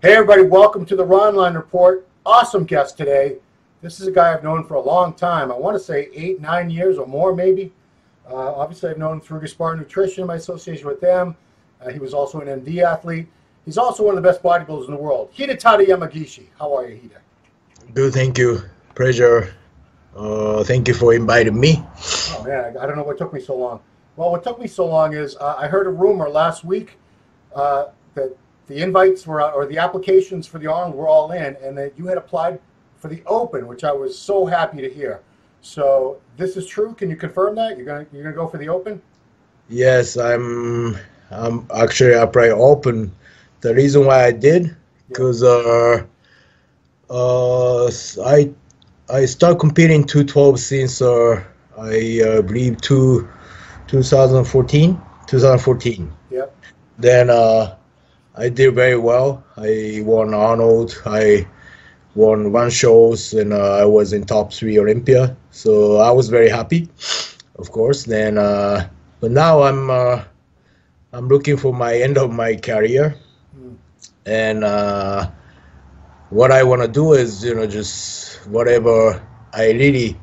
Hey everybody, welcome to the Ronline Report. Awesome guest today. This is a guy I've known for a long time. I want to say 8, 9 years or more maybe. Obviously I've known him through Gaspar Nutrition, my association with them. He was also an MD athlete. He's also one of the best bodybuilders in the world. Hidetada Yamagishi. How are you, Hide? Good, thank you. Pleasure. Thank you for inviting me. Oh man, I don't know what took me so long. Well, what took me so long is I heard a rumor last week that the invites were or the applications for the Arnold were all in, and that you had applied for the Open, which I was so happy to hear. So this is true. Can you confirm that you're gonna go for the Open? Yes, I'm actually applied Open. The reason why I did because I start competing 212 since I believe 2014. Yep. Then I did very well. I won Arnold. I won one shows, and I was in top 3 Olympia. So I was very happy, of course. Then, but now I'm looking for my end of my career, and what I want to do is just whatever I really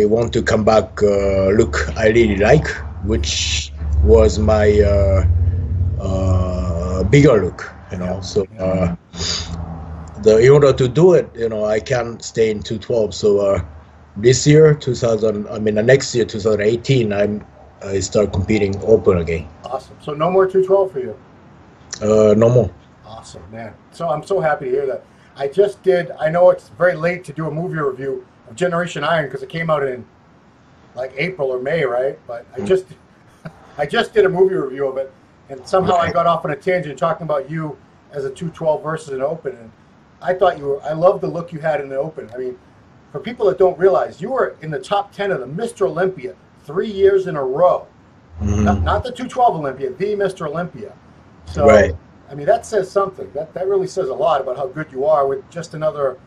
want to come back look I really like, which was my bigger look, So in order to do it, I can't stay in 212. So this year, next year, 2018, I start competing Open again. Awesome. So no more 212 for you. No more. Awesome, man. So I'm so happy to hear that. I know it's very late to do a movie review of Generation Iron because it came out in like April or May, right? But I just did a movie review of it, and somehow I got off on a tangent talking about you as a 212 versus an Open, and I love the look you had in the Open. I mean, for people that don't realize, you were in the top 10 of the Mr. Olympia 3 years in a row. Not the 212 Olympia, the Mr. Olympia. So, right. I mean, that says something. That really says a lot about how good you are with just another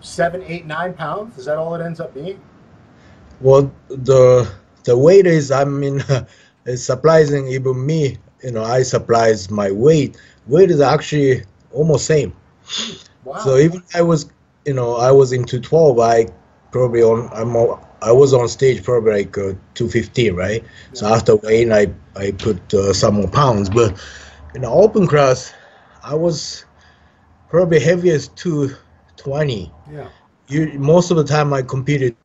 7, 8, 9 pounds. Is that all it ends up being? Well, the weight is, it's surprising even me. I surprise my weight. Weight is actually almost same. Wow. So even I was in 212, I was on stage probably like 215, right? Yeah. So after weighing, I put some more pounds. But in the Open class, I was probably heaviest 220. Yeah. Most of the time I competed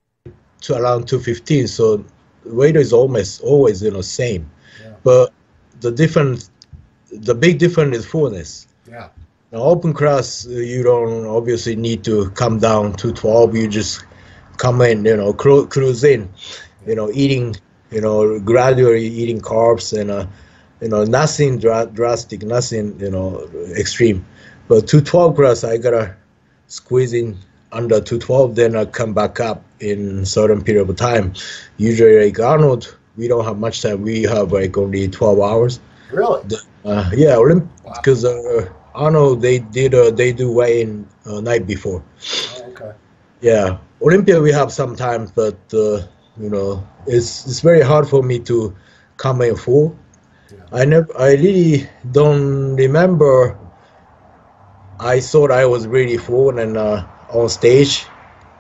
to around 215. So weight is almost always same. Yeah. But the big difference is fullness. Yeah. The Open class, you don't obviously need to come down to 12. You just come in, cruise in, eating, gradually eating carbs and, nothing drastic, nothing, extreme. But 212 class, I gotta squeeze in under 212, then I come back up in certain period of time. Usually, like Arnold, we don't have much time. We have like only 12 hours. Really? Yeah, because Arnold, they do weigh in night before. Oh, okay. Yeah, Olympia we have some time, but it's very hard for me to come in full. Yeah. I really don't remember. I thought I was really full and on stage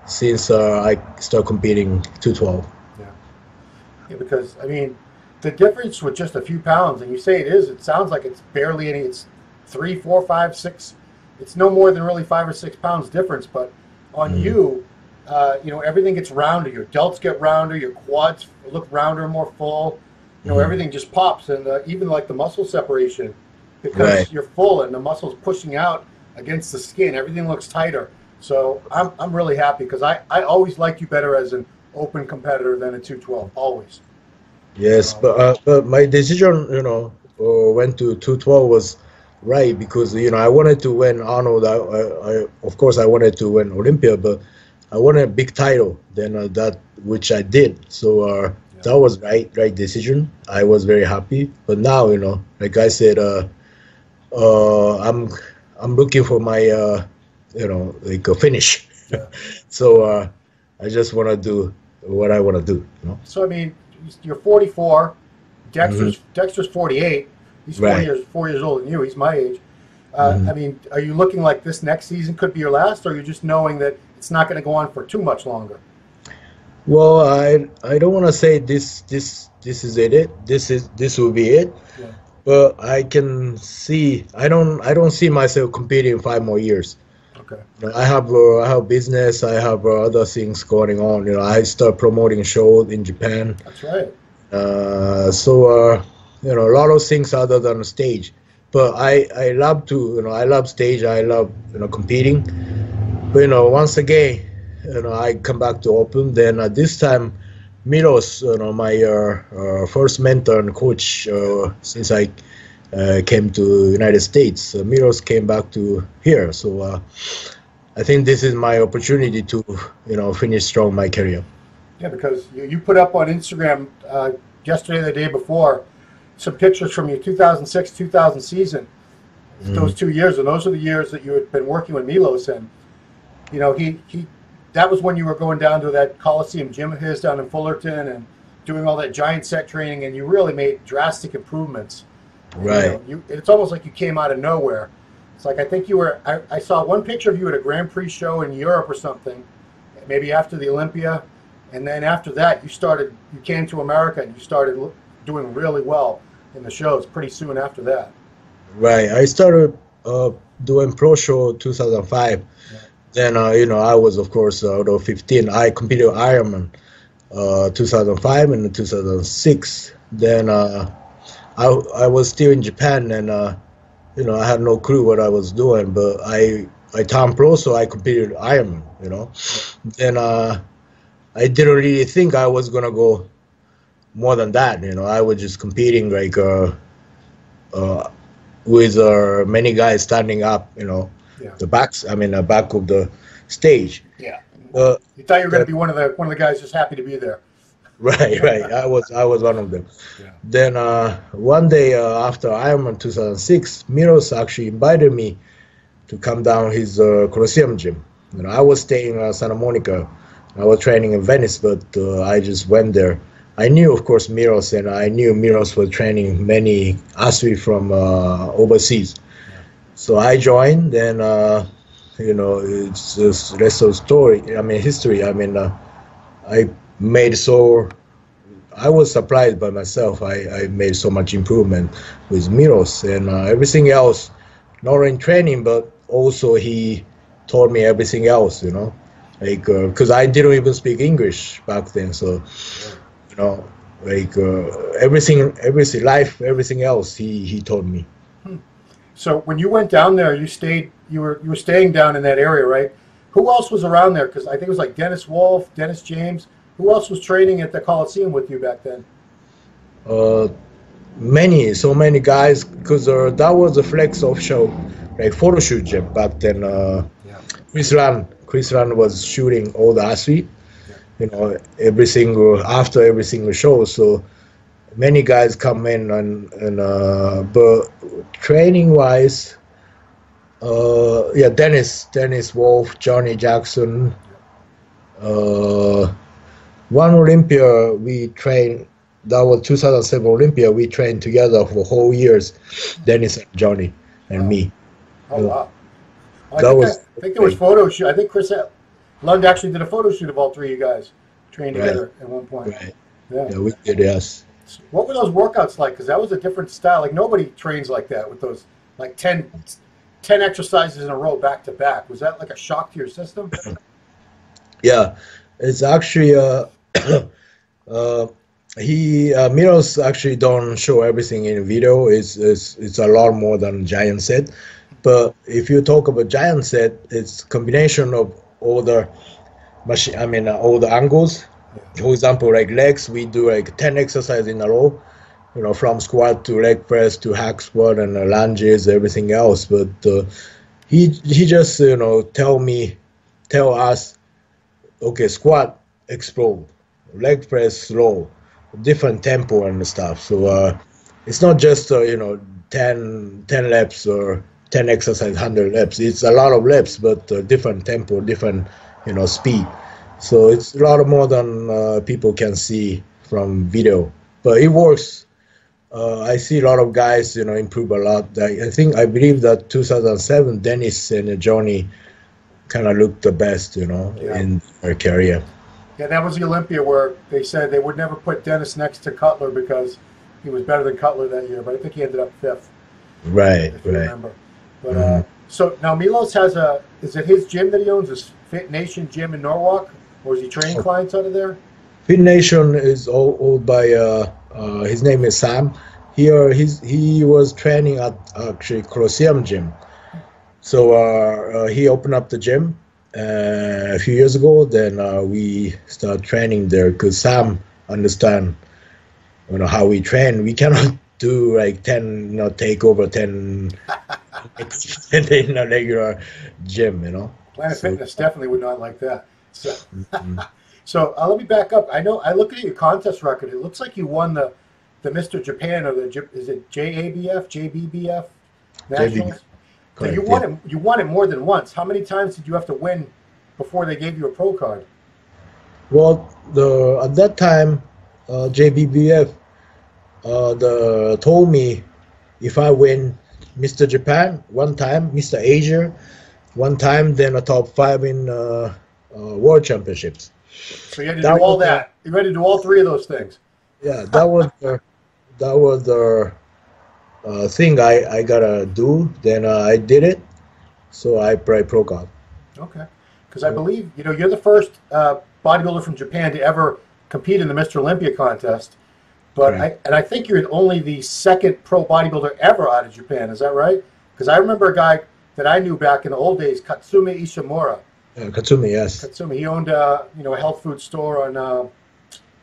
since I started competing 212. Yeah, because I mean, the difference with just a few pounds, and you say it sounds like it's barely any. It's 3, 4, 5, 6. It's no more than really 5 or 6 pounds difference. But on you, everything gets rounder. Your delts get rounder. Your quads look rounder, more full. Everything just pops, and even like the muscle separation, because you're full and the muscle's pushing out against the skin. Everything looks tighter. So I'm really happy because I always liked you better as an Open competitor than a 212. Always. Yes, but my decision, went to 212 was right because I wanted to win Arnold. I of course I wanted to win Olympia, but I wanted a big title. Then that which I did. So that was right decision. I was very happy. But now like I said, I'm looking for my like a finish. Yeah. So I just want to do what I want to do. So I mean, you're 44. Dexter's 48. He's 4 years older than you. He's my age. I mean, are you looking like this next season could be your last, or are you just knowing that it's not going to go on for too much longer? Well, I don't want to say this is it. This will be it. Yeah. But I can see I don't see myself competing 5 more years. Okay. You know, I have business. I have other things going on. You know, I start promoting shows in Japan. That's right. You know, a lot of things other than the stage. But I love to, you know, I love stage. I love, you know, competing. But, you know, once again, you know, I come back to open. Then this time, Milos, you know, my first mentor and coach since I came to United States, Milos came back to here. So I think this is my opportunity to, you know, finish strong my career. Yeah, because you put up on Instagram yesterday or the day before some pictures from your 2006, 2000 season, those 2 years, and those are the years that you had been working with Milos. And, you know, that was when you were going down to that Coliseum gym of his down in Fullerton and doing all that giant set training, and you really made drastic improvements. Right. You know, it's almost like you came out of nowhere. It's like I think you were. I saw one picture of you at a Grand Prix show in Europe or something, maybe after the Olympia, and then after that you came to America and you started doing really well in the shows pretty soon after that. Right. I started doing pro show 2005. Yeah. Then you know, I was of course out of 15. I competed Ironman 2005 and 2006. Then I was still in Japan, and you know, I had no clue what I was doing. But I turned pro, so I competed Ironman. You know, then I didn't really think I was gonna go more than that. You know, I was just competing like with many guys standing up. You know, Yeah. the back of the stage. Yeah. You thought you were going to be one of the guys just happy to be there. Right. I was one of them. Yeah. Then one day after Ironman 2006, Miros actually invited me to come down his Colosseum gym. You know, I was staying in Santa Monica. I was training in Venice, but I just went there. I knew, of course, Miros, and I knew Miros was training many athletes from overseas. Yeah. So I joined, and you know, it's just rest of the story. I mean, history. I mean, I made so. I was surprised by myself. I made so much improvement with Miros, and everything else, not in training, but also he taught me everything else. You know, like because I didn't even speak English back then, so. Yeah. You know, like everything life, everything else he taught me. So when you went down there, you were staying down in that area, right? Who else was around there? Because I think it was like Dennis Wolf, Dennis James. Who else was training at the Coliseum with you back then? So many guys, because that was a Flex offshore, like photo shoot gym back then. Yeah. Chris Run was shooting all the athletes. You know, after every single show, so many guys come in, and but training wise, yeah, Dennis Wolf, Johnny Jackson. One Olympia we trained, that was 2007 Olympia, we trained together for whole years, Dennis and Johnny and me. Oh wow! I think there was photo shoot. I think Chris Lund actually did a photo shoot of all three of you guys trained together at one point. Right. Yeah, we did, yes. What were those workouts like? Because that was a different style. Like nobody trains like that with those like 10 exercises in a row back to back. Was that like a shock to your system? Yeah, it's actually Miros actually don't show everything in video. It's a lot more than giant set. But if you talk about giant set, it's combination of all the machine. I mean, all the angles. Yeah. For example, like legs, we do like 10 exercises in a row. You know, from squat to leg press to hack squat and lunges, everything else. But he just tell us, okay, squat explode, leg press slow, different tempo and stuff. So it's not just 10 laps or 10 exercise 100 laps. It's a lot of laps, but different tempo, different speed. So it's a lot more than people can see from video, but it works I see a lot of guys, improve a lot. I believe that 2007, Dennis and Johnny kind of looked the best, Yeah. in their career. Yeah, that was the Olympia where they said they would never put Dennis next to Cutler because he was better than Cutler that year. But I think he ended up fifth, Right, if you right. remember. But Hmm. so now Milos has is it his gym that he owns, his Fit Nation gym in Norwalk, or is he training clients out of there? Fit Nation is owned by his name is Sam. He was training at actually Colosseum gym. So he opened up the gym a few years ago. Then we start training there because Sam understand how we train. We cannot do like 10, take over 10 in a regular gym. Planet So Fitness definitely would not like that. So, mm, so let me back up. I know I looked at your contest record. It looks like you won the Mr. Japan or is it JABF, JBBF JB, Nationals? So you correct. Yeah. won it. You won it more than once. How many times did you have to win before they gave you a pro card? Well, the at that time, JBBF the told me if I win Mr. Japan one time, Mr. Asia one time, then a top five in World Championships. So you had to do That all was that. You had to do all three of those things. yeah, that was the thing I gotta do. Then I did it, so I probably pro God. Okay. Because I believe you're the first bodybuilder from Japan to ever compete in the Mr. Olympia contest. But Correct. I think you're only the second pro bodybuilder ever out of Japan. Is that right? Because I remember a guy that I knew back in the old days, Katsumi Ishimura. Katsumi, yes. Katsumi, he owned a health food store on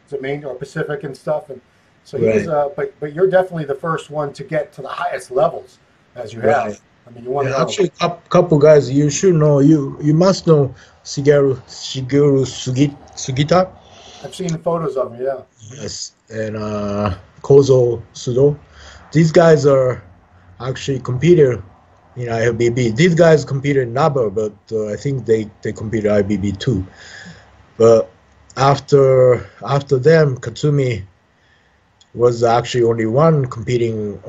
the Main or Pacific and stuff, and so he was. Right, But you're definitely the first one to get to the highest levels as you have. right. I mean, you won it Yeah, all. actually, couple guys you should know. You must know Shigeru Sugita. I've seen the photos of him. Yeah. Yes, and Kozo Sudo. These guys are actually competed in IFBB. These guys competed in NABA, but I think they competed IBB too. But after them, Katsumi was actually only one competing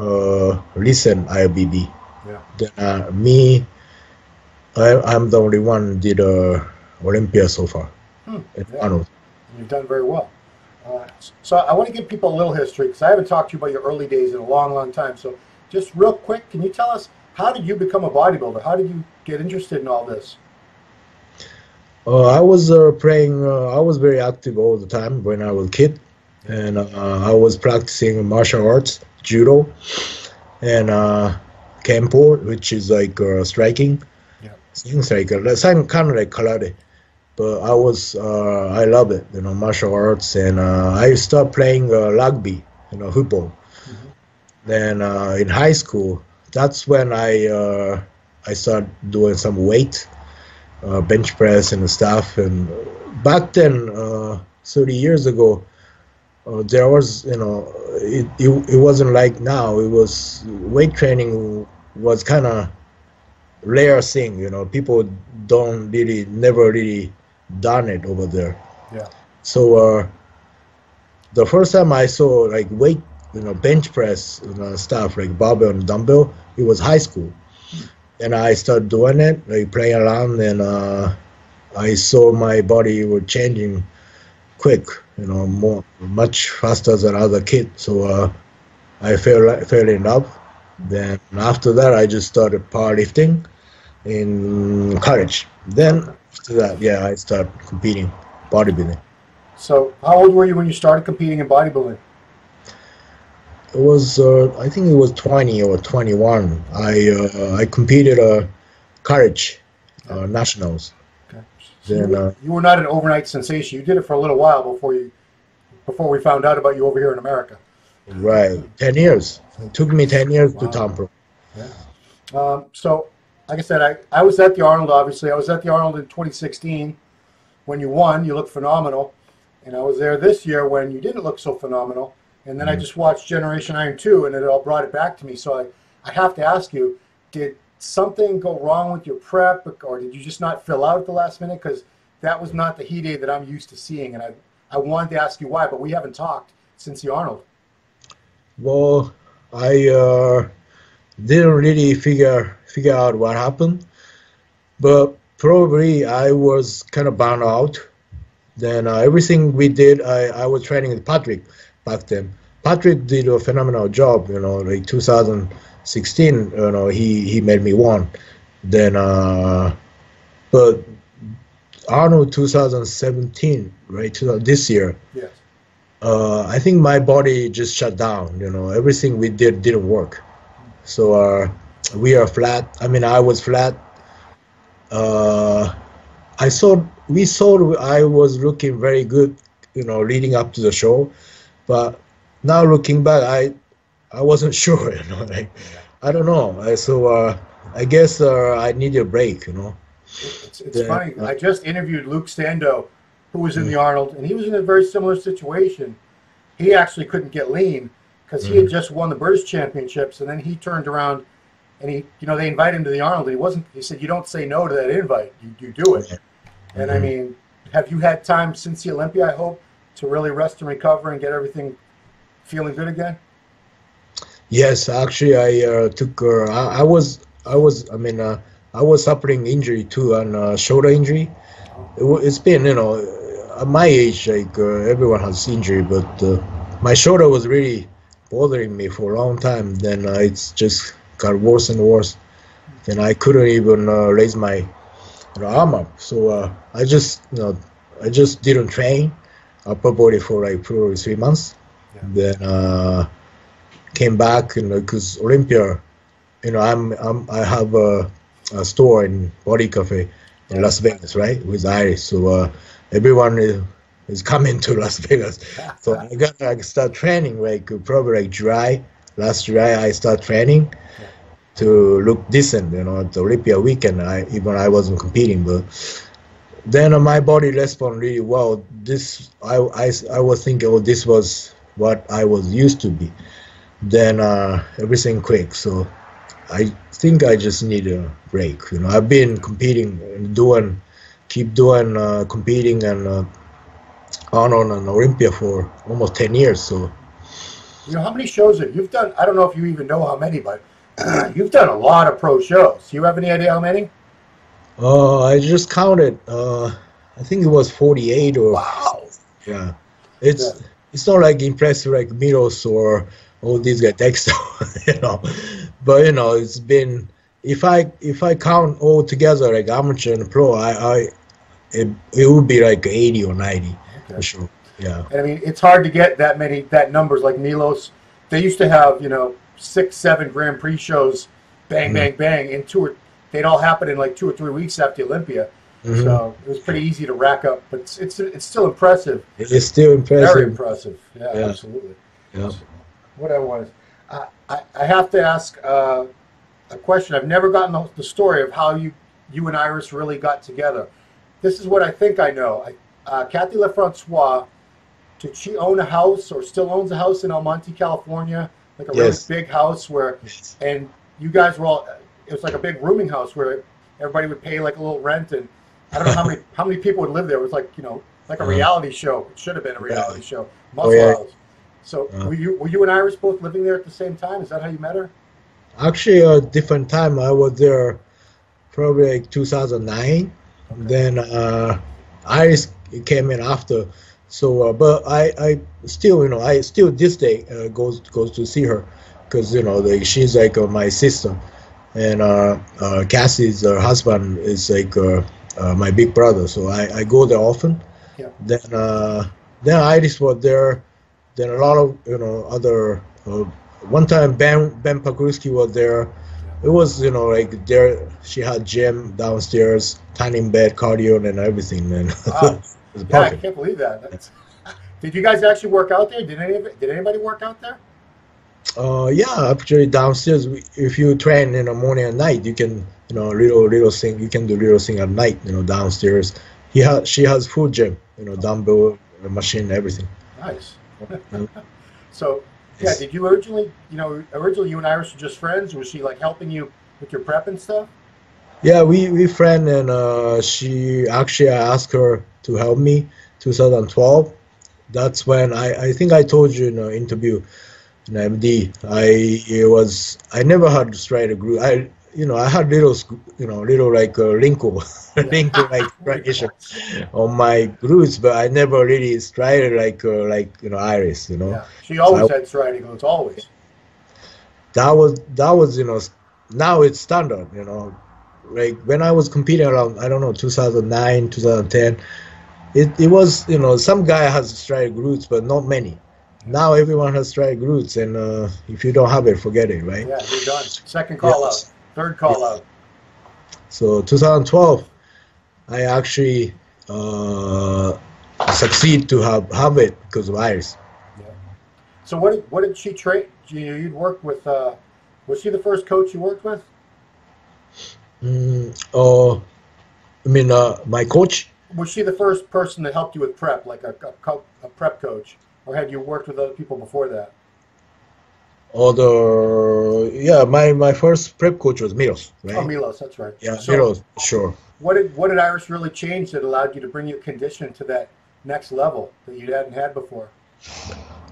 recent IFBB. Yeah. Then me, I'm the only one did Olympia so far in Yeah. Arnold. You've done very well. So I want to give people a little history because I haven't talked to you about your early days in a long, long time. So just real quick, can you tell us how did you become a bodybuilder? How did you get interested in all this? I was playing. I was very active all the time when I was a kid, and I was practicing martial arts, judo, and kempo, which is like striking. Yeah. Things like same kind of like karate. But I love it, martial arts, and I started playing rugby, football. Hmm. Then in high school, that's when I started doing some weight, bench press and stuff. And back then, 30 years ago, there was, it wasn't like now. It was weight training was kind of rare thing. People don't really, never really done it over there. Yeah. So the first time I saw like weight, bench press, stuff like barbell and dumbbell, it was high school, and I started doing it, like playing around, and I saw my body was changing quick, much faster than other kids. So I fell in love. Then after that, I just started powerlifting in college. Then Okay. after that, yeah, I started competing bodybuilding. So how old were you when you started competing in bodybuilding? It was I think it was 20 or 21. I competed college Yeah. nationals. Okay. So Then you were not an overnight sensation. You did it for a little while before we found out about you over here in America. right, 10 years. It took me 10 years to Wow. turn pro. Yeah. So, like I said, I was at the Arnold, obviously. I was at the Arnold in 2016 when you won. You looked phenomenal. And I was there this year when you didn't look so phenomenal. And then I just watched Generation Iron 2, and it all brought it back to me. So I have to ask you, did something go wrong with your prep, or did you just not fill out at the last minute? Because that was not the Hide that I'm used to seeing. And I wanted to ask you why, but we haven't talked since the Arnold. Well, I didn't really figure out what happened, but probably I was kind of burned out. Then everything we did, I was training with Patrick back then. Patrick did a phenomenal job, like 2016, he made me one. Then, but Arnold 2017, right, this year, Yes. I think my body just shut down, everything we did didn't work. So we are flat. I mean, I was flat. Uh, we saw I was looking very good, leading up to the show, but now looking back, I wasn't sure, like I don't know. I guess I need a break. It's Then, funny. I just interviewed Luke Stando, who was in mm, the Arnold, and he was in a very similar situation. He actually couldn't get lean because he had mm, just won the British Championships, and then he turned around and they invited him to the Arnold. And he wasn't. He said, "You don't say no to that invite. You do it." yeah, And I mhm. mean, have you had time since the Olympia? I hope to really rest and recover and get everything feeling good again. Yes, actually, I took. I mean, I was suffering injury too, and shoulder injury. It's been, at my age, like everyone has injury, but my shoulder was really bothering me for a long time. Then it's just got worse and worse. Then I couldn't even raise my arm up. So I just didn't train upper body for like probably 3 months. Yeah. Then came back, because Olympia, I have a store in Body Cafe in Right. Las Vegas, right, with Iris. So everyone is coming to Las Vegas. So I start training like probably like last July I start training Yeah. to look decent, at the Olympia weekend. I wasn't competing, but then my body responded really well. I was thinking, oh, this was what I was used to be. Then everything quick. So I think I just need a break. I've been competing and keep doing competing and on an Olympia for almost 10 years. So You know how many shows have you've done? I don't know if you even know how many, but you've done a lot of pro shows. Do you have any idea how many? I just counted. I think it was 48 or Wow. yeah. Yeah. It's not like impressive like Milos or all these guys Dexter, you know. But it's been if I count all together like amateur and pro, it would be like 80 or 90 for Okay. sure. Yeah. And I mean, it's hard to get that numbers like Milos. They used to have 6, 7 Grand Prix shows, bang, Mm-hmm. bang, bang, in they'd all happen in like 2 or 3 weeks after Olympia. Hmm. So it was pretty easy to rack up, but it's still impressive, It's still very impressive. impressive. Yeah, Yeah. absolutely. Yeah. What I want is, I have to ask a question. I've never gotten the story of how you and Iris really got together. This is what I think I know. Kathy LaFrancois, did she own a house or still owns a house in El Monte, California? Like a really Yes. big house where, Yes. and you guys were all, it was like a big rooming house where everybody would pay like a little rent, and I don't know how many people would live there. It was like, like a Uh, reality show. It should have been a yeah. reality show. Oh Muscle yeah. House. So Uh, were you and Iris both living there at the same time? Is that how you met her? Actually, a different time. I was there probably like 2009. Okay. Then Iris came in after. So, but I still, I still this day goes to see her because she's like my sister, and Cassie's husband is like my big brother. So I go there often. Yeah. Then Iris was there. Then a lot of other. One time Ben Pagruski was there. It was like there. She had gym downstairs, tiny bed, cardio, and everything. Man, Wow. it was Yeah, I perfect. can't believe that. Did you guys actually work out there? Did anybody work out there? Yeah, actually downstairs, if you train in the morning and night, you can, little thing. You can do little thing at night, downstairs. She has full gym, dumbbell, machine, everything. Nice. Mm, So, yeah, Yes. did you originally you and Iris were just friends? Was she like helping you with your prep and stuff? Yeah, we friend, and she actually I asked her to help me 2012. That's when I think I told you in an interview. in MD. I never had strider glute. I had little, little like wrinkle, wrinkle like striation on my glutes, but I never really strided like Iris. Yeah, she So always had striding glutes, always. that was now it's standard. Like when I was competing around, I don't know, 2009, 2010. It was, some guy has strider glutes, but not many. Now everyone has strider glutes, and if you don't have it, forget it, right? Yeah, you're done. Second call out, third call out. So 2012, I actually succeed to have it because of Iris. Yeah. So what did she train? You'd worked with. Was she the first coach you worked with? I mean, my coach. Was she the first person that helped you with prep, like a prep coach, or had you worked with other people before that? My first prep coach was Milos, right? Oh, Milos, that's right. Yeah, so, Milos, sure. What did Iris really change that allowed you to bring your condition to that next level that you hadn't had before?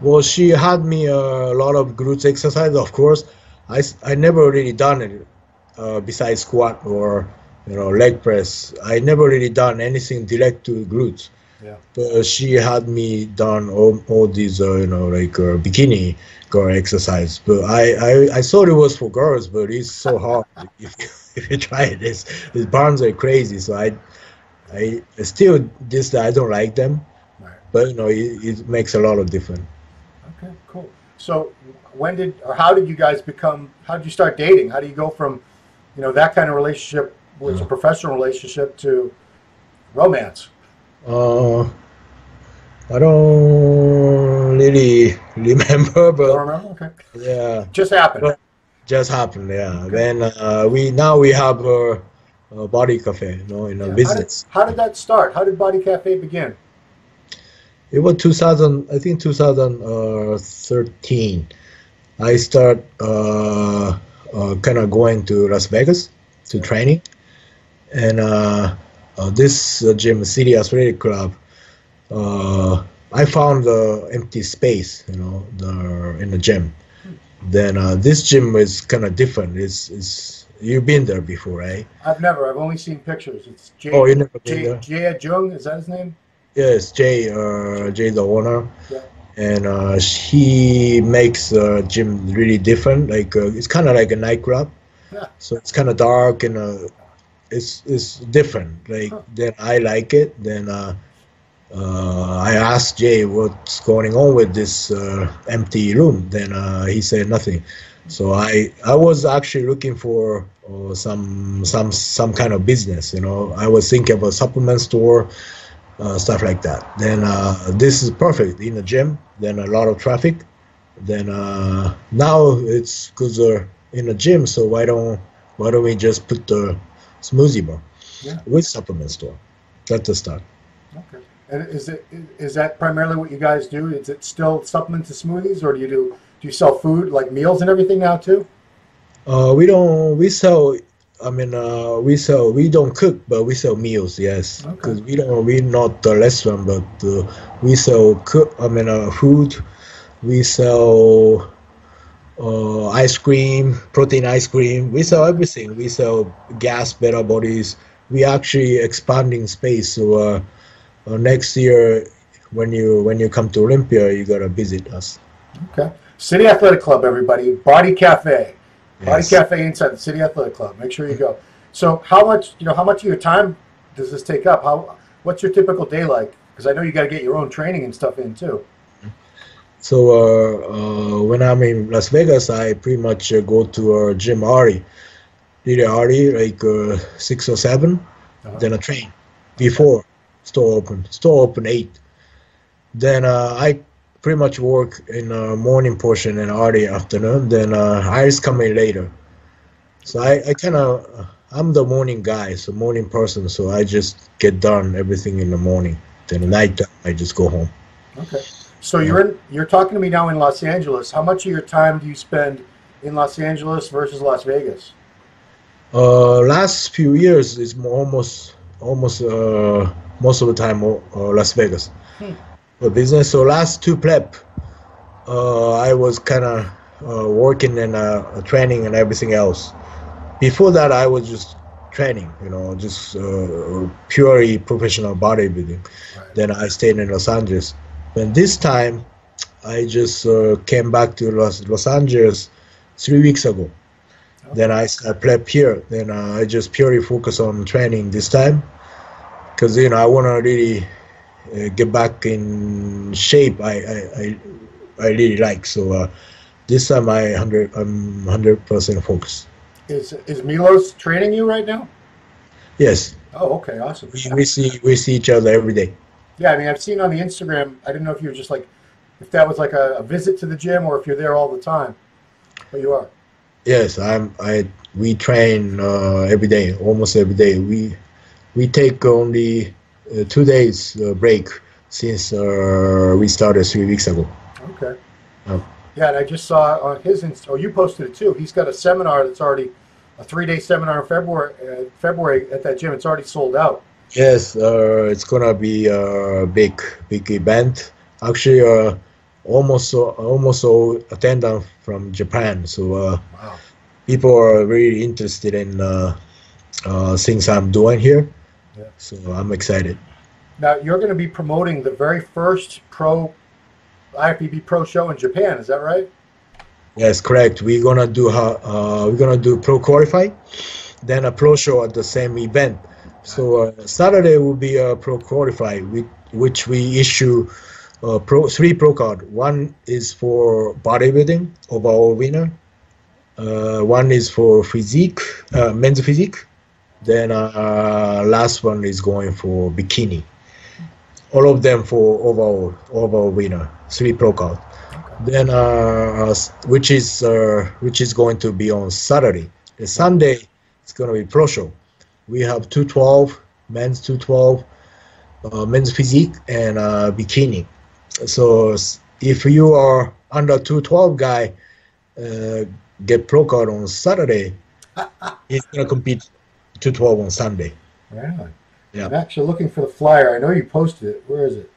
Well, she had me a lot of glutes exercise, of course. I never really done it besides squat or leg press. I never really done anything direct to glutes. Yeah. But she had me done all these bikini girl exercise. But I thought it was for girls, but it's so hard. if you try it, these barns are crazy. So I still I don't like them. Right. But it makes a lot of difference. Okay, cool. So how did you start dating? How do you go from that kind of relationship, which is a professional relationship, to romance? I don't really remember, but Don't remember? Okay. Yeah, Just happened. Just happened. Yeah. Then we have a body cafe, in a business. How did that start? How did Body Cafe begin? It was 2013. I start kind of going to Las Vegas to training, and this gym, City Athletic Club, I found the empty space, in the gym. Then this gym is kind of different. It's you've been there before, right? I've never. I've only seen pictures. It's Jay. Oh, you never been there? Jay Jung, is that his name? Yes, Jay. Jay, the owner. Yeah. And he makes the gym really different. Like it's kind of like a nightclub. Yeah. So it's kind of dark and it's different. Like then I like it. Then I asked Jay what's going on with this empty room. Then he said nothing. So I was actually looking for some kind of business. I was thinking of a supplement store, stuff like that. Then this is perfect in the gym. Then a lot of traffic. Then now it's because in the gym. So why don't we just put the smoothie bar with supplement store? That's the start. Okay. And is that primarily what you guys do? Is it still supplements and smoothies, or do you sell food like meals and everything now too? We sell. I mean, we don't cook, but we sell meals. Yes, because we're not a restaurant, but we sell food. We sell ice cream, protein ice cream. We sell everything. We sell gas, better bodies. We actually expanding space. So next year, when you come to Olympia, you gotta visit us. Okay. City Athletic Club, everybody. Body Cafe. Body Yes. Cafe inside the City Athletic Club. Make sure you go. So how much of your time does this take up? What's your typical day like? Because I know you got to get your own training and stuff in too. So when I'm in Las Vegas, I pretty much go to gym Ari, like 6 or 7. Then I train before store open 8. Then I pretty much work in the morning portion and Ari afternoon. Then Iris come in later. So I'm the morning guy, so morning person. So I just get done everything in the morning. Then at night I just go home. Okay. So you're talking to me now in Los Angeles. How much of your time do you spend in Los Angeles versus Las Vegas? Last few years is almost most of the time Las Vegas. For business. So last 2 prep, I was kind of working and training and everything else. Before that, I was just training, just purely professional bodybuilding. Right. Then I stayed in Los Angeles. And this time, I just came back to Los Angeles 3 weeks ago. Okay. Then I prep here. Then I just purely focus on training this time, because I want to really get back in shape. I really like. So this time I'm 100% focused. Is Milos training you right now? Yes. Oh, okay, awesome. We see each other every day. Yeah, I mean, I've seen on the Instagram. I didn't know if you were just like, if that was like a visit to the gym or if you're there all the time. But you are. Yes, we train every day, almost every day. We take only 2 days break since we started 3 weeks ago. Okay. Yeah, and I just saw on his Insta. Oh, you posted it too. He's got a seminar that's already a 3-day seminar in February at that gym. It's already sold out. Yes, it's gonna be a big event. Actually, almost all attendance from Japan. So Wow. people are really interested in things I'm doing here. Yeah. So I'm excited. Now you're going to be promoting the very first IFBB Pro show in Japan. Is that right? Yes, correct. We're gonna do pro qualify, then a pro show at the same event. So Saturday will be a pro qualify, which we issue 3 pro card. One is for bodybuilding, overall winner. One is for physique, men's physique. Then last one is going for bikini. All of them for overall winner. 3 pro card. Okay. Then which is going to be on Saturday. The Sunday it's going to be pro show. We have 212 men's 212, men's physique and bikini. So if you are under 212 guy, get pro card on Saturday, he's gonna compete 212 on Sunday. Really? Yeah. I'm actually looking for the flyer. I know you posted it. Where is it?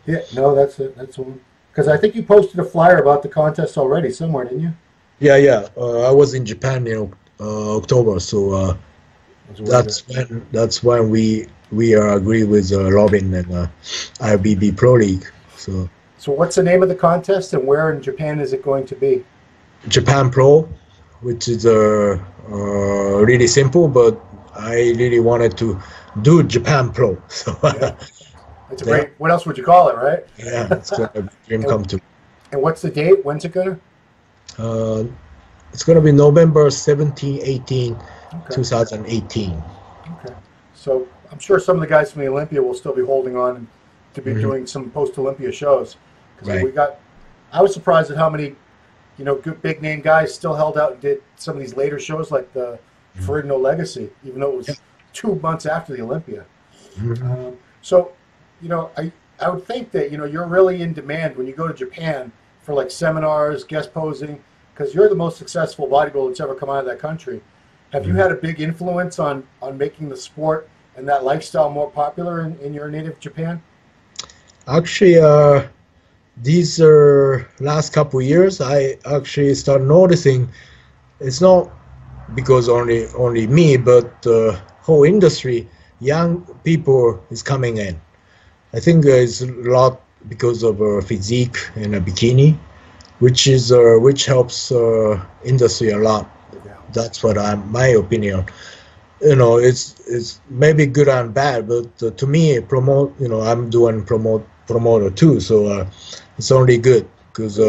Yeah, no, that's it. That's one. Because I think you posted a flyer about the contest already somewhere, didn't you? Yeah. I was in Japan in October, so that's when we agree with Robin and IFBB Pro League. So what's the name of the contest and where in Japan is it going to be? Japan Pro, which is really simple, but I really wanted to do Japan Pro. So yeah. It's a great. What else would you call it, right? Yeah, it's gonna be a dream come true. And what's the date? When's it gonna? It's gonna be November 17, 18, okay. 2018. Okay. So I'm sure some of the guys from the Olympia will still be holding on to be doing some post-Olympia shows. Right. I was surprised at how many, good big name guys still held out and did some of these later shows like the Ferrigno Legacy, even though it was 2 months after the Olympia. So, I would think that, you're really in demand when you go to Japan for like seminars, guest posing, because you're the most successful bodybuilder that's ever come out of that country. Have you had a big influence on making the sport and that lifestyle more popular in your native Japan? Actually, these last couple years, I actually start noticing it's not because only me, but the whole industry, young people is coming in. I think it's a lot because of physique and a bikini, which helps industry a lot. Yeah. That's what my opinion. It's maybe good and bad, but to me, I'm doing promoter too, so it's only good because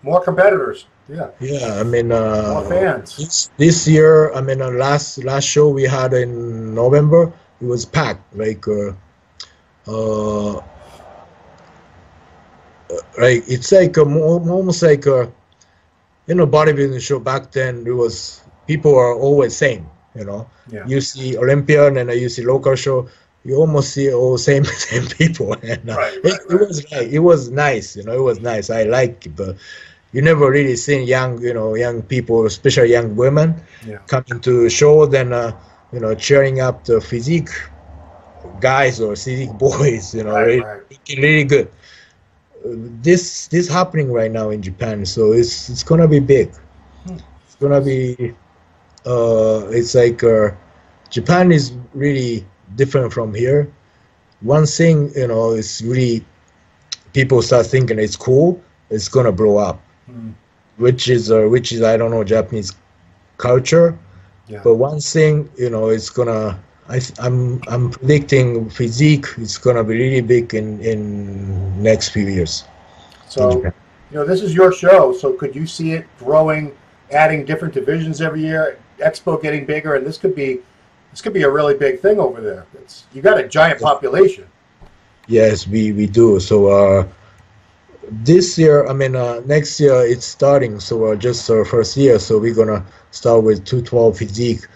more competitors. Yeah. Yeah, I mean more fans. This year, I mean last show we had in November, it was packed. Like it's like almost like bodybuilding show back then. It was people are always same. Yeah. You see Olympian and you see local show. You almost see all same people, and it was nice. It was nice. I like it, but you never really seen young people, especially young women, coming to show. Then cheering up the physique guys or physique boys. Really good. this happening right now in Japan, so it's gonna be big. It's gonna be it's like Japan is really different from here. One thing, is really people start thinking it's cool, it's gonna blow up, which is I don't know Japanese culture, but one thing, it's gonna. I'm predicting physique is gonna be really big in next few years. So, this is your show. So, could you see it growing, adding different divisions every year? Expo getting bigger, and this could be a really big thing over there. You got a giant population. Yes, we do. So this year, next year it's starting. So just our first year. So we're gonna start with 212 physique.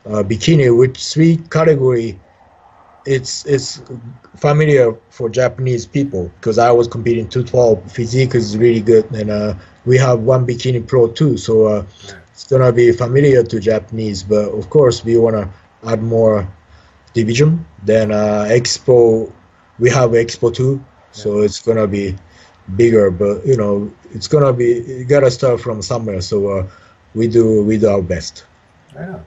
Bikini, which 3 category, it's familiar for Japanese people because I was competing 212. Physique is really good, and we have one bikini pro too, so it's gonna be familiar to Japanese. But of course, we wanna add more division. Then Expo, we have Expo 2, so it's gonna be bigger. But it's gonna be, you gotta start from somewhere. So we do our best. Yeah.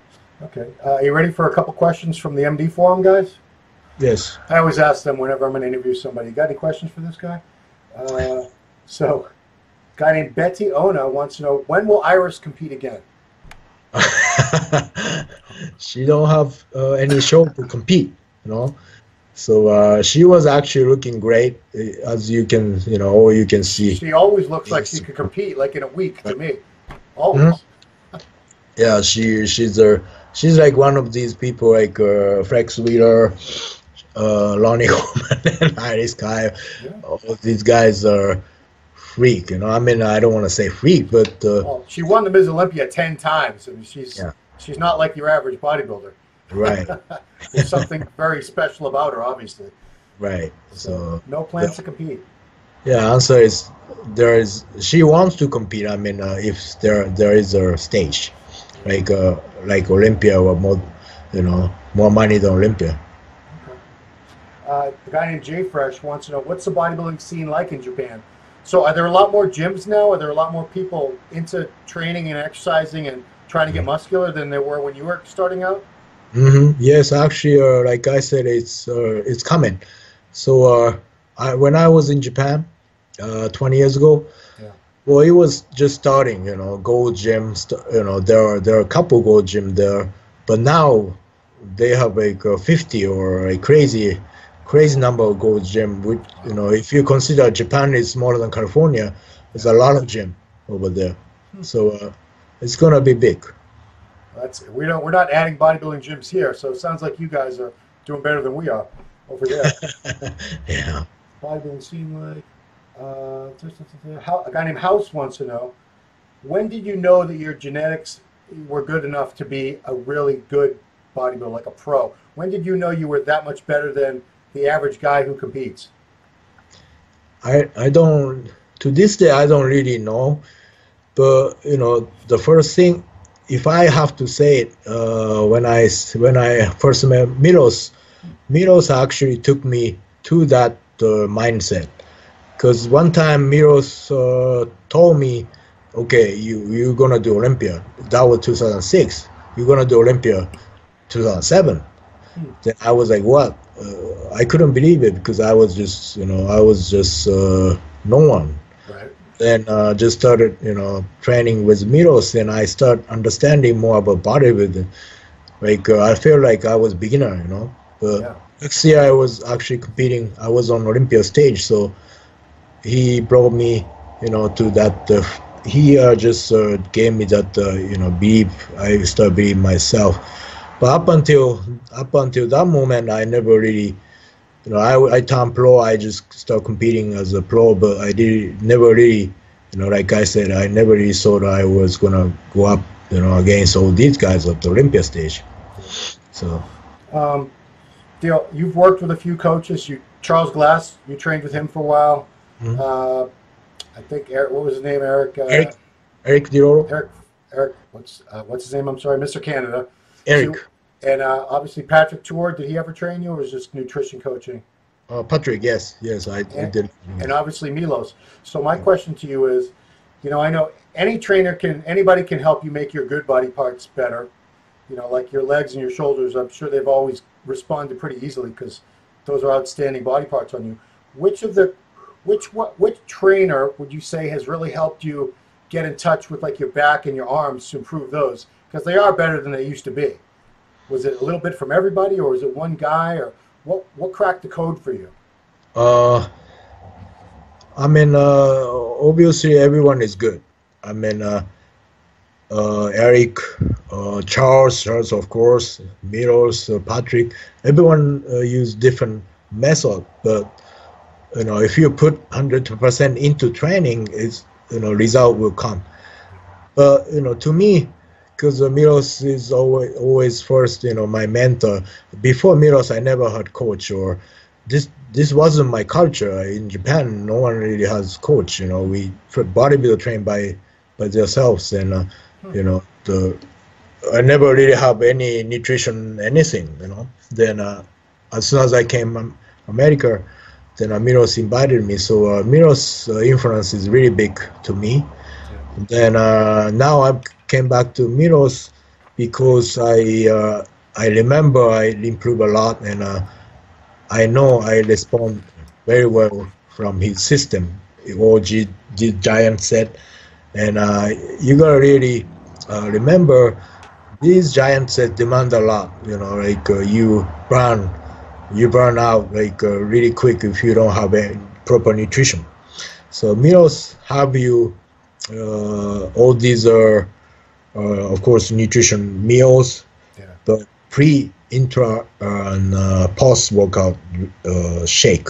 Okay. Are you ready for a couple questions from the MD forum, guys? Yes. I always ask them whenever I'm going to interview somebody. You got any questions for this guy? So, a guy named Betty Ona wants to know, when will Iris compete again? She don't have any show to compete, So she was actually looking great, as you can, or you can see. She always looks like she could compete, like in a week to me. Always. Yeah, she's like one of these people, like Flex Wheeler, Lonnie Coleman, and Iris Kyle. Yeah. All of these guys are freak, I don't want to say freak, but well, she won the Ms. Olympia 10 times. She's not like your average bodybuilder. Right. There's something very special about her, obviously. Right. So no plans to compete. Yeah, answer is she wants to compete. If there is a stage, like Olympia or more money than Olympia. Okay. The guy named Jay Fresh wants to know, what's the bodybuilding scene like in Japan? So are there a lot more gyms now? Are there a lot more people into training and exercising and trying to get muscular than there were when you were starting out? Yes, actually, like I said, it's coming. So when I was in Japan 20 years ago, well, it was just starting, gold gym, there are a couple gold gym there, but now they have like 50 or a crazy number of gold gym, which, if you consider Japan is smaller than California, there's a lot of gym over there. So it's going to be big. We're not adding bodybuilding gyms here, so it sounds like you guys are doing better than we are over there. Yeah. Bodybuilding scene like, a guy named House wants to know, when did you know that your genetics were good enough to be a really good bodybuilder, like a pro? When did you know you were that much better than the average guy who competes? I don't, to this day, I don't really know. But, the first thing, if I have to say it, when I first met Milos actually took me to that mindset. Because one time Miros told me, okay, you're going to do Olympia. That was 2006. You're going to do Olympia 2007. Then I was like, what? I couldn't believe it because I was just, no one. Right. Then just started, training with Miros, and I start understanding more about bodybuilding. Like, I feel like I was beginner, But next year I was actually competing. I was on Olympia stage, so he brought me, to that. He just gave me that, belief. I started believing myself. But up until that moment, I never really, I turned pro. I just started competing as a pro, but I never really, like I said, I never really thought I was gonna go up, against all these guys at the Olympia stage. So. Dale, you've worked with a few coaches. Charles Glass, you trained with him for a while. Mm-hmm. I think Eric. What was his name? Eric. Eric Diroro. Eric. What's his name? I'm sorry, Mr. Canada. Eric. And obviously Patrick Tour. Did he ever train you, or was it just nutrition coaching? Patrick, yes, yes, I and, did. and Yes. obviously Milos. So my question to you is, I know anybody can help you make your good body parts better. Like your legs and your shoulders. I'm sure they've always responded pretty easily because those are outstanding body parts on you. Which of the, which trainer would you say has really helped you get in touch with like your back and your arms to improve those? Because they are better than they used to be. Was it a little bit from everybody, or was it one guy, or what cracked the code for you? Uh, I mean, obviously everyone is good. I mean, Eric, Charles, of course, Miros, Patrick. Everyone use different method, but if you put 100% into training, it's result will come. But to me, because Miros is always first, my mentor. Before Miros, I never had coach, or this wasn't my culture. In Japan, no one really has coach. We bodybuilder train by themselves, and the I never really have any nutrition anything. Then as soon as I came America, then Miros invited me. So Miros' influence is really big to me. Then now I came back to Miros because I remember I improved a lot, and I know I respond very well from his system, OG, the giant set, and you gotta really remember these giant sets demand a lot. Like you burn out like really quick if you don't have a proper nutrition. So Miros have you all these are of course nutrition meals, Yeah. but pre, intra, and post workout shake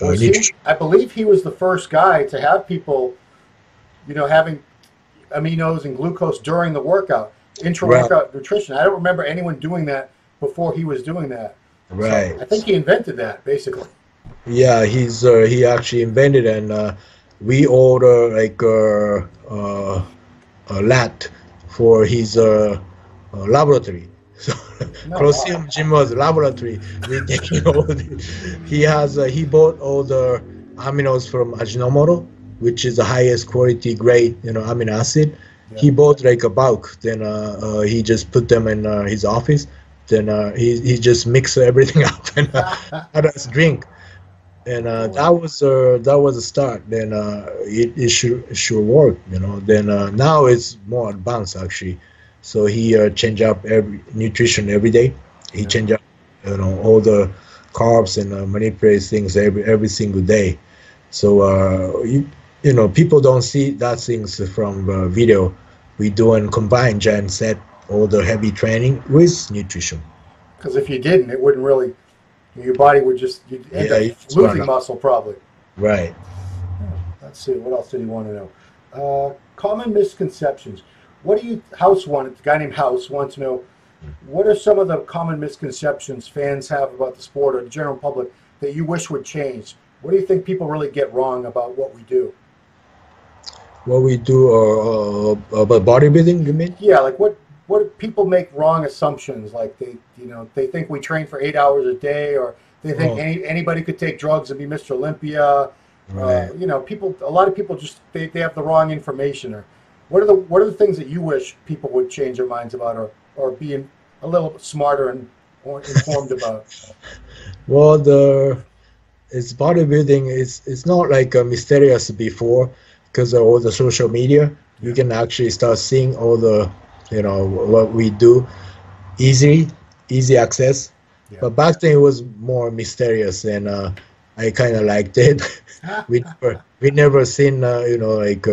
Was he? nutrition. I believe he was the first guy to have people, having aminos and glucose during the workout, Right, intra-workout nutrition. I don't remember anyone doing that before he was doing that. So right. I think he invented that basically. Yeah, he actually invented, and we order like a lat for his laboratory. So No, wow. Colosseum Gym was laboratory. We taking all he has he bought all the aminos from Ajinomoto, which is the highest quality grade amino acid. Yeah. He bought like a bulk. Then he just put them in his office. Then he just mixed everything up and had us drink. And Cool. that was a start. Then it should work. Then now it's more advanced actually. So he change up every nutrition every day. He Yeah. change up all the carbs and manipulate things every single day. So people don't see that things from video. We do and combine giant set all the heavy training with nutrition. Because if you didn't, it wouldn't really. Your body would you'd end Yeah, up it's burn losing out. muscle probably. Right. Let's see. What else did he want to know? Common misconceptions. What do you House wanted? The guy named House wants to know. What are some of the common misconceptions fans have about the sport or the general public that you wish would change? What do you think people really get wrong about what we do? What we do about bodybuilding, you mean? Yeah, like what do people make wrong assumptions? Like they think we train for 8 hours a day, or they think Oh, anybody could take drugs and be Mr. Olympia. right. A lot of people just they have the wrong information. Or what are the things that you wish people would change their minds about, or be a little smarter and more informed about? Well, it's bodybuilding. It's not like mysterious before because of all the social media. You Yeah, can actually start seeing all the what we do easy access. yeah. But back then it was more mysterious, and I kind of liked it. We never seen like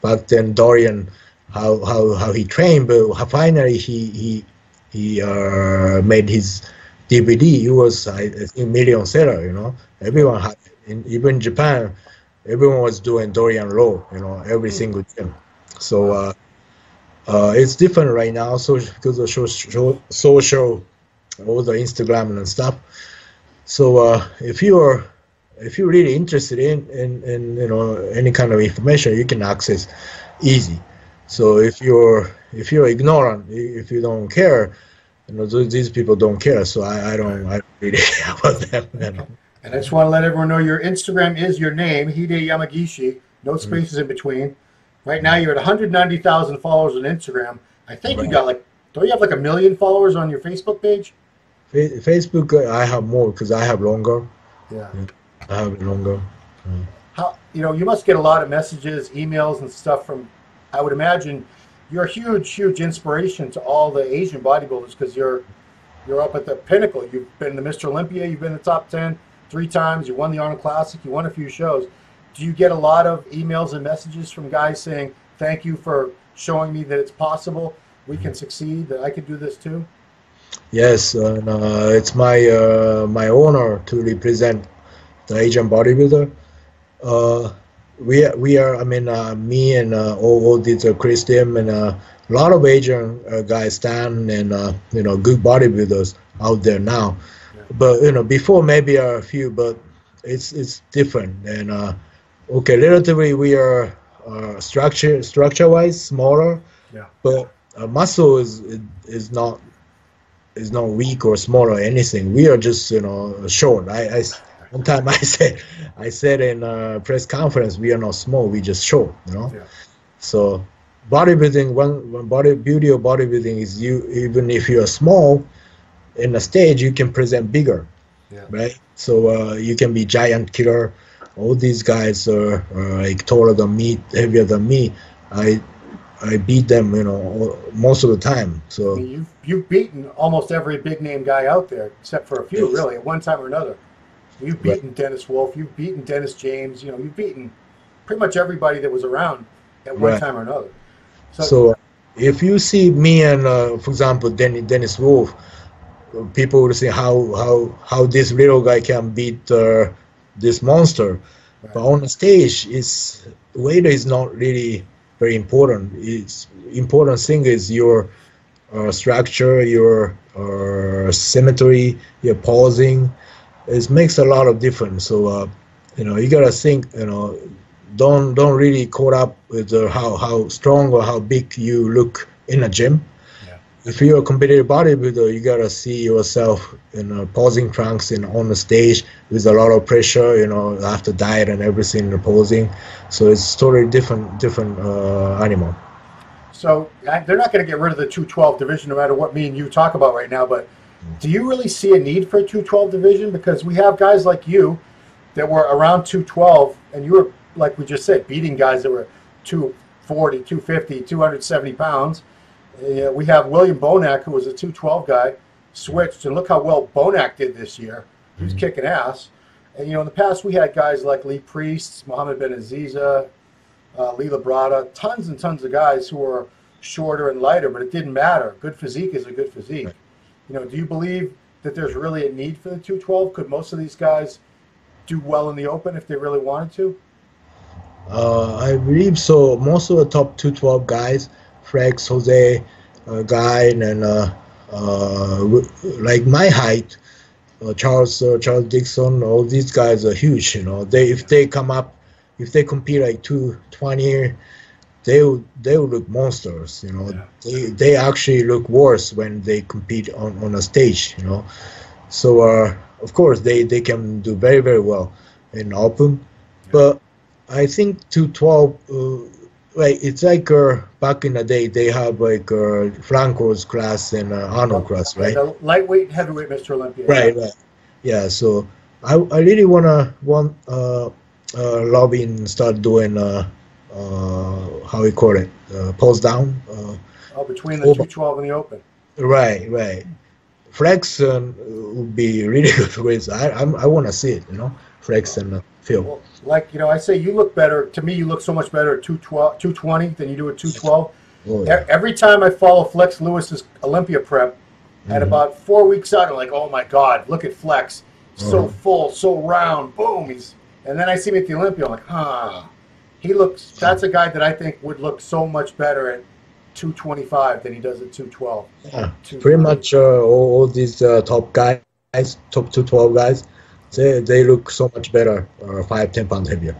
back then Dorian how he trained, but finally he made his DVD. It was I think million seller. Everyone had even Japan. Everyone was doing Dorian Low. Every single gym. So. Wow. It's different right now, so because of social, all the Instagram and stuff. So if you're really interested in any kind of information, you can access easy. So if you're ignorant, if you don't care, these people don't care. So I don't really care about them. And I just want to let everyone know your Instagram is your name, Hidetada Yamagishi, no spaces in between. Right now you're at 190,000 followers on Instagram. I think you Right. got like, don't you have like 1 million followers on your Facebook page? Facebook, I have more because I have longer. Yeah. Yeah, I have longer. Mm. How, you must get a lot of messages, emails, and stuff from, I would imagine, you're a huge, huge inspiration to all the Asian bodybuilders because you're up at the pinnacle. You've been the Mr. Olympia, you've been in the top 10 3 times, you won the Arnold Classic, you won a few shows. Do you get a lot of emails and messages from guys saying, thank you for showing me that it's possible, we can succeed, that I could do this too? Yes, and it's my honor to represent the Asian bodybuilder. Uh, we are. I mean, me and all these Christian and a lot of Asian guys stand and good bodybuilders out there now. Yeah. But before maybe a few, but it's different. And okay, relatively we are structure wise smaller, Yeah. but muscle is not weak or small or anything. We are just short. One time I said in a press conference, we are not small. We just short. Yeah. So bodybuilding, one beauty of bodybuilding is you, even if you are small in a stage, you can present bigger, Yeah. right? So you can be giant killer. All these guys are like taller than me, heavier than me. I beat them, most of the time. I So mean, you've beaten almost every big name guy out there, except for a few, yes, really, at one time or another. You've right, beaten Dennis Wolf, you've beaten Dennis James, you've beaten pretty much everybody that was around at one right. time or another. So, So if you see me and, for example, Dennis Wolf, people will say how this little guy can beat this monster. right, But on the stage, is weight is not really very important. It's important thing is your structure, your symmetry, your pausing. It makes a lot of difference. So you gotta think. Don't really caught up with how strong or how big you look in a gym. yeah. If you're a competitive bodybuilder, you gotta see yourself in posing trunks and on the stage with a lot of pressure, after diet and everything, the posing. So it's totally different animal. So they're not going to get rid of the 212 division no matter what me and you talk about right now, but do you really see a need for a 212 division? Because we have guys like you that were around 212, and you were, like we just said, beating guys that were 240, 250, 270 pounds. We have William Bonac, who was a 212 guy, switched, and look how well Bonac did this year. He was kicking ass. And, in the past we had guys like Lee Priest, Mohammed Ben Aziza, Lee Labrada, tons and tons of guys who were shorter and lighter, but it didn't matter. Good physique is a good physique. Do you believe that there's really a need for the 212? Could most of these guys do well in the open if they really wanted to? I believe so. Most of the top 212 guys, Flex, Jose, Guy, and like my height, Charles Dixon, all these guys are huge. If they come up, if they compete like 220, they will look monsters. Yeah. They actually look worse when they compete on a stage. So of course they can do very very well in open, but I think 212. Like it's like back in the day they have like Franco's class and Arnold class, right? The lightweight and heavyweight Mr. Olympia. Right, right. Yeah, so I really want Robin start doing how we call it, pulse down. Between the 212 and the open. Right. Flex would be really good with. I want to see it, Flex and Phil. Well, I say you look better. To me, you look so much better at 220 than you do at 212. Oh, yeah. Every time I follow Flex Lewis's Olympia prep, at about 4 weeks out, I'm like, oh my God, look at Flex. So full, so round, boom. And then I see him at the Olympia, I'm like, that's a guy that I think would look so much better at 225 than he does at 212. Yeah, pretty much all these top guys, top 212 guys, they look so much better, 5-10 pounds heavier.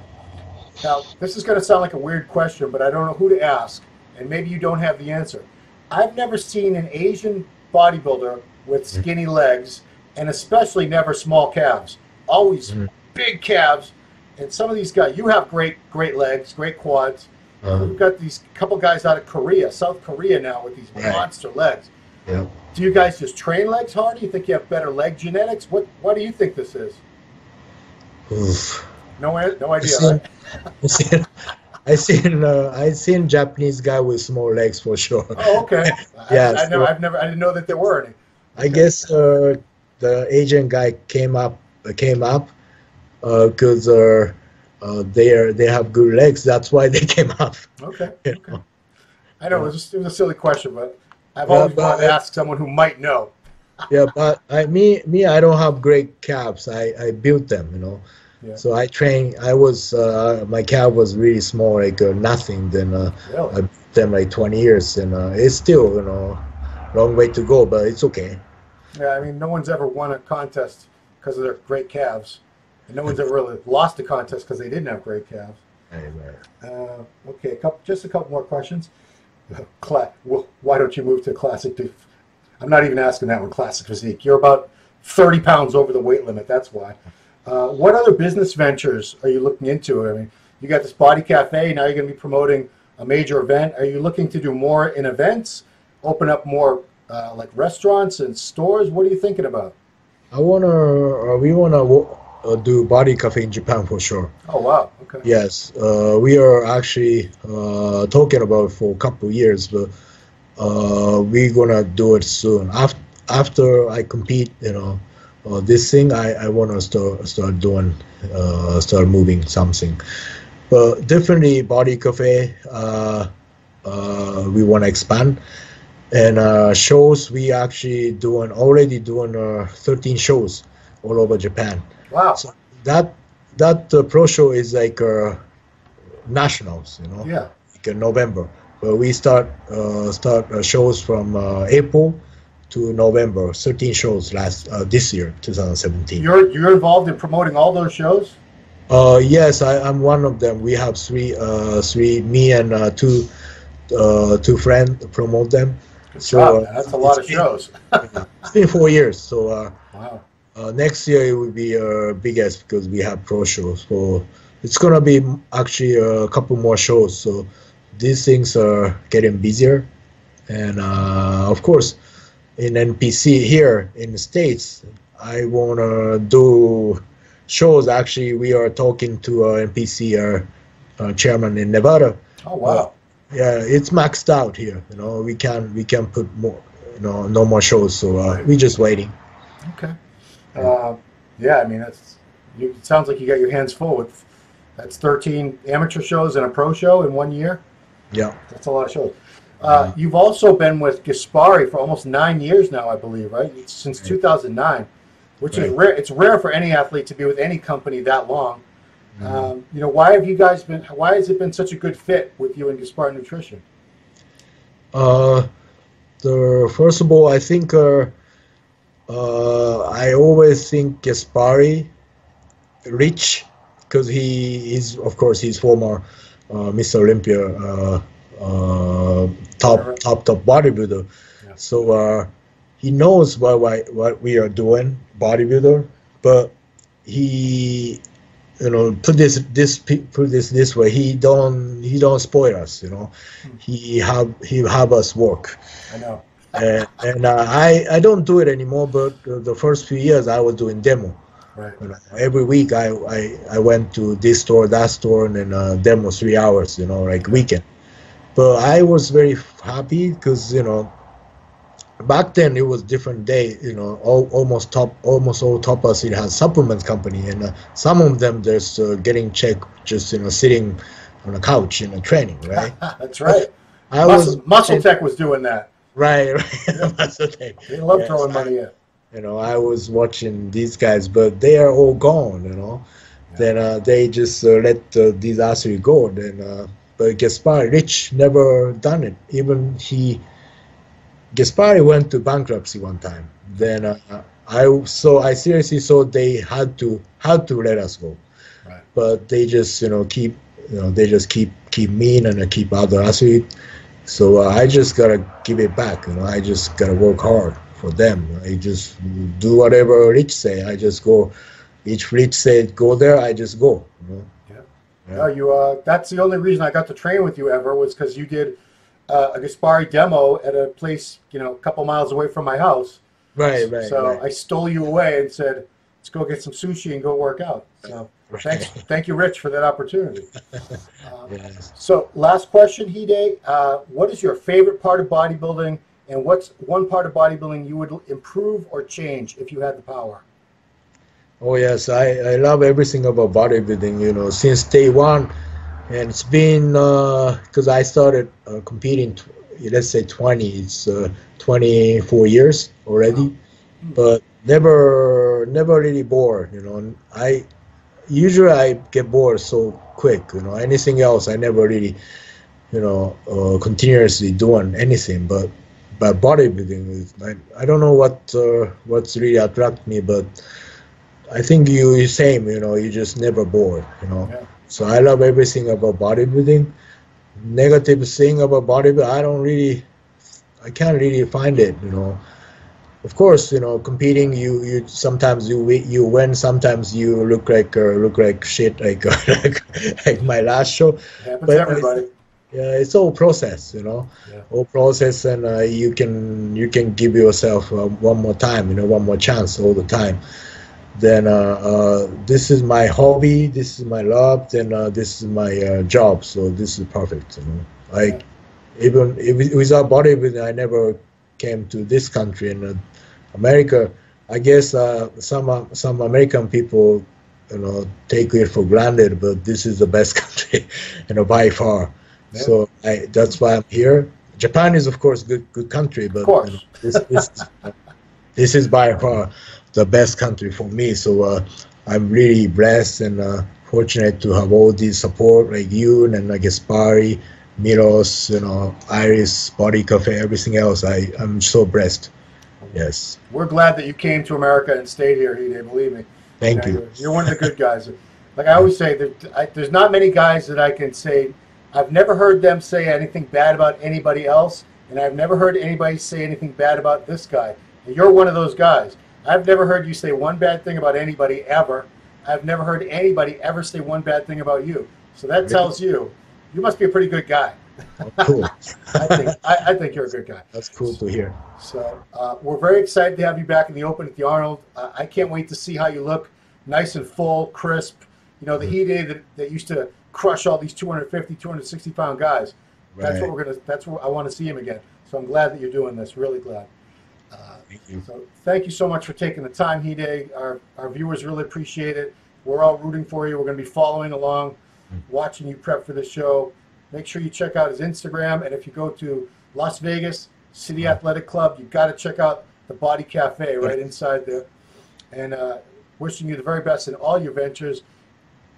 Now, this is going to sound like a weird question, but I don't know who to ask, and maybe you don't have the answer. I've never seen an Asian bodybuilder with skinny legs, and especially never small calves. always Mhm. big calves. And some of these guys, you have great legs, great quads. We've got these couple guys out of Korea, South Korea now with these Right. monster legs. Yeah. Do you guys just train legs hard? Do you think you have better leg genetics? What do you think this is? Oof. No idea, seen- right? I seen Japanese guy with small legs for sure. Oh, okay. Yeah, I didn't know that there were any. I guess the Asian guy came up because they have good legs. That's why they came up. Okay. You Okay. know? I know it was a silly question, but I've Yeah, always but wanted to ask someone who might know. Yeah, but I don't have great calves. I built them, you know. Yeah. So I train. My calf was really small, like nothing. Then I Really? built them like 20 years, and it's still, long way to go, but it's okay. Yeah, I mean, no one's ever won a contest because of their great calves, and no one's ever really lost a contest because they didn't have great calves. Okay, just a couple more questions. Why don't you move to classic? I'm not even asking that one. Classic physique. You're about 30 pounds over the weight limit. That's why. What other business ventures are you looking into? I mean, you got this Body Cafe. Now you're going to be promoting a major event. Are you looking to do more in events? Open up more like restaurants and stores? What are you thinking about? We wanna do Body Cafe in Japan for sure. Oh wow. Okay. Yes, we are actually talking about it for a couple of years, but we're gonna do it soon. After I compete, this thing I wanna start doing, start moving something. But definitely Body Cafe. We wanna expand. And shows, we actually already doing 13 shows all over Japan. Wow. So that pro show is like nationals, Yeah. like in November. But we start shows from April to November. 13 shows this year, 2017. You're involved in promoting all those shows? Yes, I'm one of them. We have three. Me and two friends promote them. Good So job, man. That's a lot of shows. It's been 4 years. So Wow. next year it will be our biggest because we have pro shows. So it's gonna be actually a couple more shows. So these things are getting busier, and of course, in NPC here in the States, I wanna do shows. Actually, we are talking to NPC chairman in Nevada. Oh wow. Yeah, it's maxed out here. We can put more. No more shows. So we're just waiting. Okay. Yeah, I mean it sounds like you got your hands full with that's 13 amateur shows and a pro show in 1 year. Yeah. That's a lot of shows. You've also been with Gaspari for almost 9 years now, I believe, right? Since 2009, which is rare. It's rare for any athlete to be with any company that long. Why has it been such a good fit with you and Gaspari Nutrition? First of all, I think I always think Gaspari rich because he is, of course, he's former Mr. Olympia, top bodybuilder. Yeah. So he knows what we are doing, bodybuilder, but he put this way, he don't spoil us. He have us work. I know. And I don't do it anymore, but the first few years I was doing demo. Right. Every week I went to this store, that store, and then demo 3 hours, like weekend. But I was very happy because back then it was different day. Almost all toppers it has supplement company, and some of them just getting checked just sitting on a couch training, right? That's right. Muscle Tech was doing that. Right. They love throwing money in. I was watching these guys, but they are all gone. Then they just let these athletes go. But Gaspari, Rich, never done it. Even Gaspari went to bankruptcy one time. Then I seriously thought they had to let us go. Right. But they just keep keep mean and keep other athletes. So I just gotta give it back. I just gotta work hard for them. I just do whatever Rich say. I just go each fleet said go there, I just go. You know? Yeah. Yeah. No, you. That's the only reason I got to train with you ever was because you did a Gaspari demo at a place, a couple miles away from my house. Right, right, So right. I stole you away and said, "Let's go get some sushi and go work out." So Right. thank you, Rich, for that opportunity. Yes. So last question, Hide. What is your favorite part of bodybuilding, and what's one part of bodybuilding you would improve or change if you had the power? Oh yes, I love everything about bodybuilding, since day one. And it's been because I started competing, let's say 20, it's 24 years Wow. already, but never really bored. I usually I get bored so quick. Anything else I never really, continuously doing anything. But bodybuilding is I don't know what's really attract me, but I think you same. You just never bored. Yeah. So I love everything about bodybuilding. Negative thing about bodybuilding, I can't really find it. Of course, competing, you sometimes you win, sometimes you look like shit, like like my last show. It happens to But everybody. yeah, it's all process, Yeah. all process, and you can give yourself one more time, one more chance all the time. Then this is my hobby, this is my love, then this is my job, so this is perfect. Yeah. Like even if, without bodybuilding, I never came to this country in America. I guess some American people, take it for granted, but this is the best country, by far. Yeah. So that's why I'm here. Japan is, of course, good country, Of but course. this is by far the best country for me. So I'm really blessed and fortunate to have all this support like you and like Gaspari, Miros, Iris, Body Cafe, everything else. I'm so blessed. Yes. We're glad that you came to America and stayed here, Hide. Believe me. Thank you. You're one of the good guys. Like I always say, there's not many guys that I can say. I've never heard them say anything bad about anybody else, and I've never heard anybody say anything bad about this guy. And you're one of those guys. I've never heard you say one bad thing about anybody ever. I've never heard anybody ever say one bad thing about you. So that tells you must be a pretty good guy. Oh, cool. I think you're a good guy. That's cool to hear. So we're very excited to have you back in the open at the Arnold. I can't wait to see how you look, nice and full, crisp. The Hide that used to crush all these 250, 260-pound guys. That's Right. what That's what I want to see him again. So I'm glad that you're doing this. Really glad. Thank you. So thank you so much for taking the time, Hide. Our viewers really appreciate it. We're all rooting for you. We're going to be following along, watching you prep for the show. Make sure you check out his Instagram, and if you go to Las Vegas City Athletic Club, you've got to check out the Body Cafe right inside there. And wishing you the very best in all your ventures.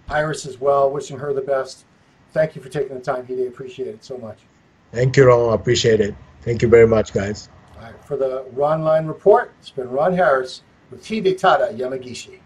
Iris as well, wishing her the best. Thank you for taking the time, Hide. Appreciate it so much. Thank you, Ron. I appreciate it. Thank you very much, guys. All right, for the Ronline report, it's been Ron Harris with Hidetada Yamagishi.